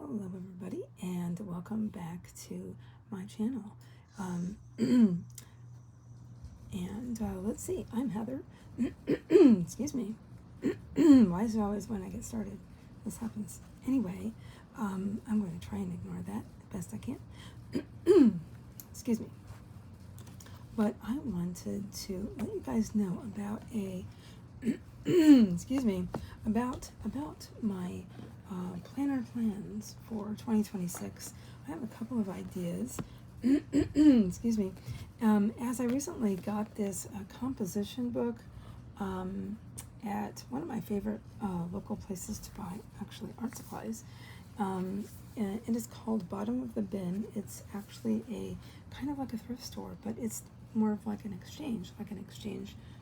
Hello everybody and welcome back to my channel. Let's see, I'm Heather. Excuse me. Why is it always when I get started this happens? Anyway, I'm going to try and ignore that the best I can. Excuse me. But I wanted to let you guys know about a excuse me, about my planner plans for 2026. I have a couple of ideas. Excuse me. As I recently got this composition book at one of my favorite local places to buy, actually, art supplies. And it is called Bottom of the Bin. It's actually a kind of like a thrift store, but it's more of like an exchange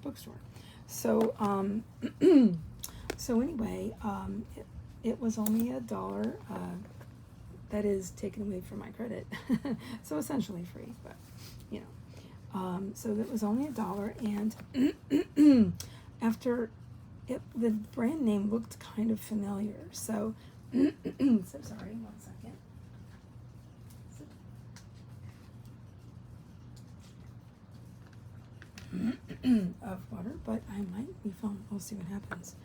bookstore. So, so anyway, it was only $1. That is taken away from my credit, so essentially free. But you know, so that was only $1, and after it, the brand name looked kind of familiar. So, so sorry, 1 second. Of water, but I might be fine. We'll see what happens.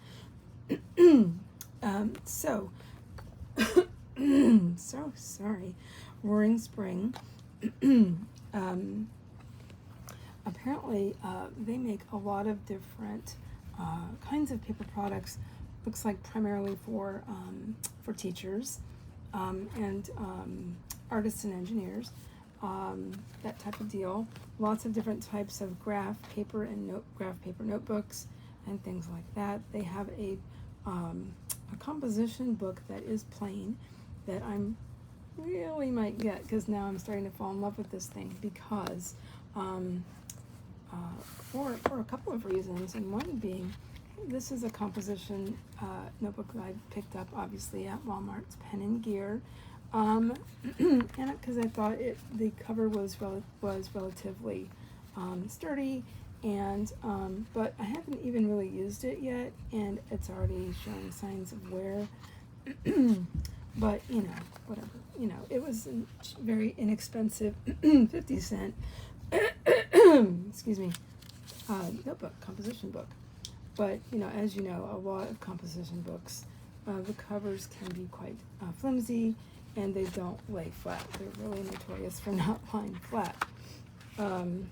So sorry. Roaring Spring. Apparently, they make a lot of different kinds of paper products. Looks like primarily for teachers and artists and engineers. That type of deal. Lots of different types of graph paper notebooks and things like that. They have a composition book that is plain that I'm really might get, because now I'm starting to fall in love with this thing, because for a couple of reasons, and one being this is a composition notebook that I picked up obviously at Walmart's Pen and Gear. And because I thought the cover was relatively sturdy, and but I haven't even really used it yet, and it's already showing signs of wear. But you know, whatever. You know, it was a very inexpensive 50-cent excuse me, composition book. But you know, as you know, a lot of composition books, the covers can be quite flimsy, and they don't lay flat. They're really notorious for not lying flat. And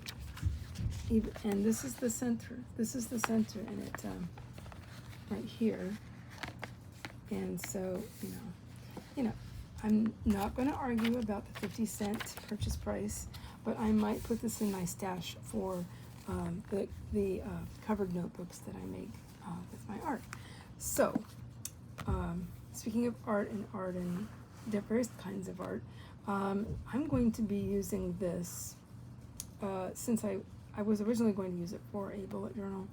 this is the center. And it right here. And so you know, I'm not going to argue about the 50-cent purchase price, but I might put this in my stash for the covered notebooks that I make with my art. So, speaking of art and various kinds of art, I'm going to be using this since I was originally going to use it for a bullet journal,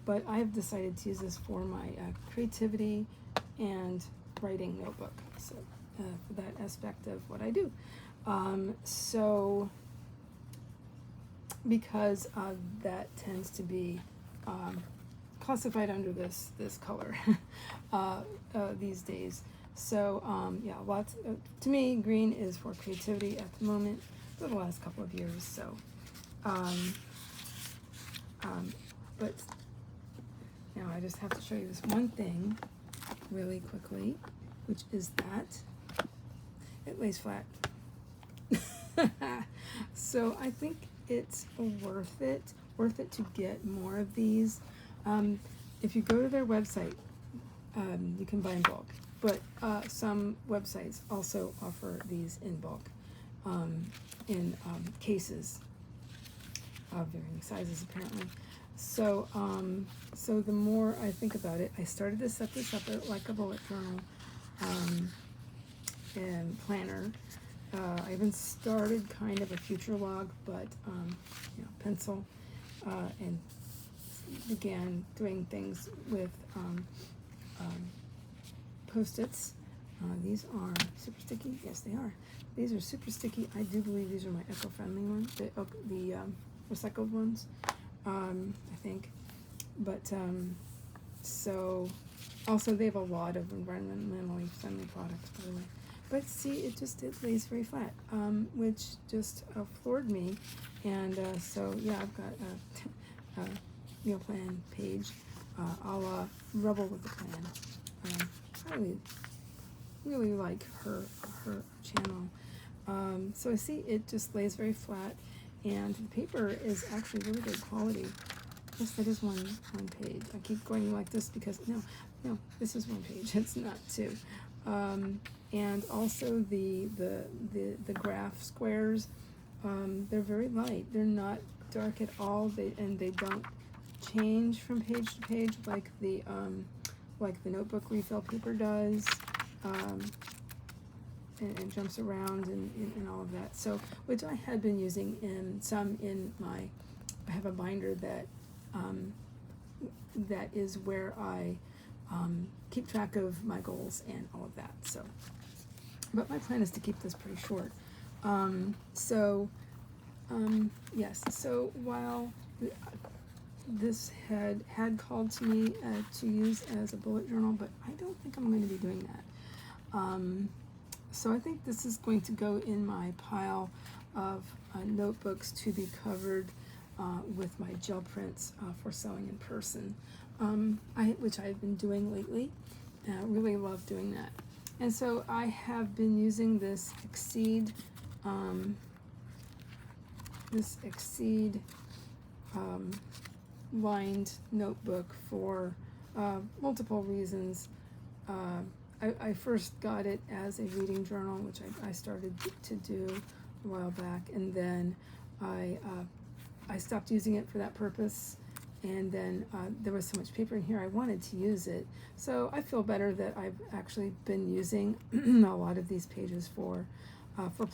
but I've decided to use this for my creativity and writing notebook, so for that aspect of what I do. So because that tends to be classified under this color these days. So yeah, lots to me, green is for creativity at the moment for the last couple of years. So but now I just have to show you this one thing really quickly, which is that it lays flat. So I think it's worth it to get more of these. If you go to their website, you can buy in bulk, but some websites also offer these in bulk, in cases of varying sizes apparently. So so the more I think about it, I started to set this up like a bullet journal and planner. I even started kind of a future log, but you know, pencil, and began doing things with Post-its. These are super sticky. Yes, they are. These are super sticky. I do believe these are my eco-friendly ones, the recycled ones, I think. But so also they have a lot of environmentally friendly products, by the way. but see, it lays very flat, which just floored me. And so yeah, I've got a meal plan page. I'll rebel with the plan. I really like her channel. So I see it just lays very flat, and the paper is actually really good quality. Yes, that is one page. I keep going like this because no, this is one page. It's not two. And also the graph squares, they're very light. They're not dark at all. They don't change from page to page like the notebook refill paper does. And jumps around and all of that. So, which I had been using I have a binder that is where I keep track of my goals and all of that. So, but my plan is to keep this pretty short. Yes. So while this had called to me to use as a bullet journal, but I don't think I'm going to be doing that. So I think this is going to go in my pile of notebooks to be covered with my gel prints for sewing in person, which I've been doing lately. Really love doing that. And so I have been using this Exceed lined notebook for multiple reasons. I first got it as a reading journal, which I started to do a while back, and then I stopped using it for that purpose, and then there was so much paper in here I wanted to use it. So I feel better that I've actually been using a lot of these pages for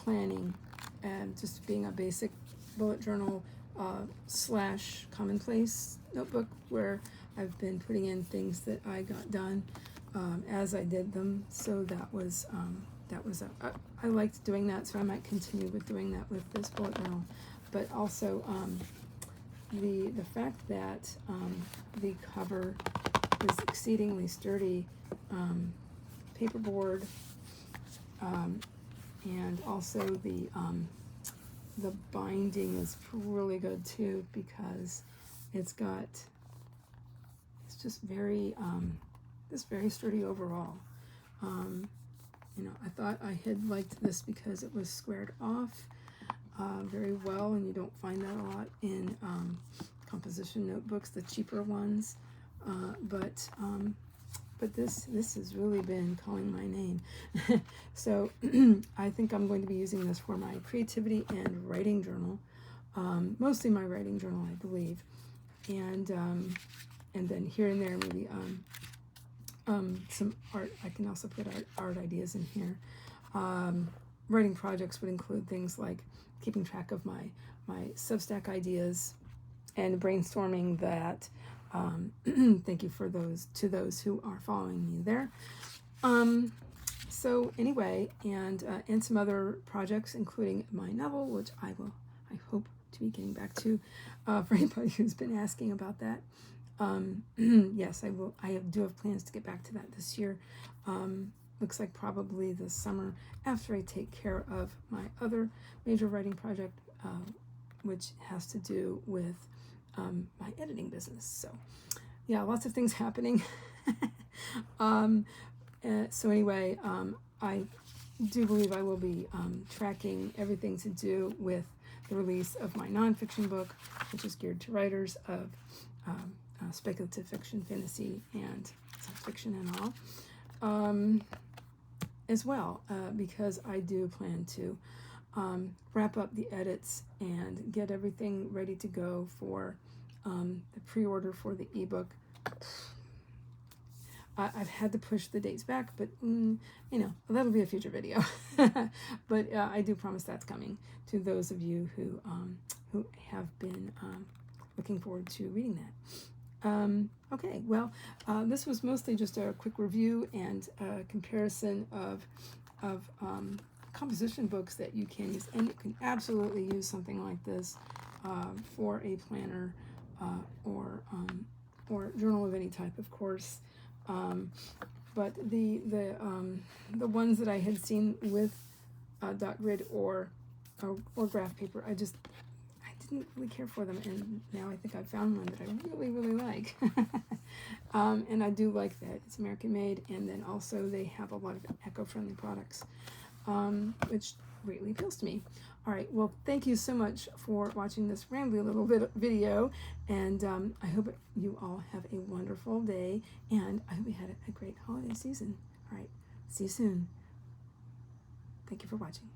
planning and just being a basic bullet journal / commonplace notebook where I've been putting in things that I got done as I did them. So I liked doing that, so I might continue with doing that with this bullet journal. But also the fact that the cover is exceedingly sturdy paperboard, and also the binding is really good too, because it's just very very sturdy overall. I thought I had liked this because it was squared off very well, and you don't find that a lot in composition notebooks, the cheaper ones. But this has really been calling my name. So I think I'm going to be using this for my creativity and writing journal, mostly my writing journal, I believe, and then here and there maybe some art. I can also put art ideas in here. Writing projects would include things like keeping track of my Substack ideas and brainstorming that. Thank you to those who are following me there. So anyway, and some other projects, including my novel, which I hope to be getting back to, for anybody who's been asking about that. Yes, I will. I do have plans to get back to that this year. Looks like probably this summer, after I take care of my other major writing project, which has to do with my editing business. So yeah, lots of things happening. So anyway, I do believe I will be tracking everything to do with the release of my nonfiction book, which is geared to writers of speculative fiction, fantasy, and science fiction and all, as well, because I do plan to wrap up the edits and get everything ready to go for the pre-order for the ebook. I've had to push the dates back, but that'll be a future video. But I do promise that's coming to those of you who have been looking forward to reading that. Okay, well, this was mostly just a quick review and comparison of composition books that you can use, and you can absolutely use something like this for a planner or journal of any type, of course. but the ones that I had seen with dot grid or graph paper, I didn't really care for them, and now I think I've found one that I really, really like. And I do like that it's American made, and then also they have a lot of eco-friendly products, which greatly appeals to me. All right, well, thank you so much for watching this rambly little video, and I hope you all have a wonderful day, and I hope you had a great holiday season. All right, see you soon. Thank you for watching.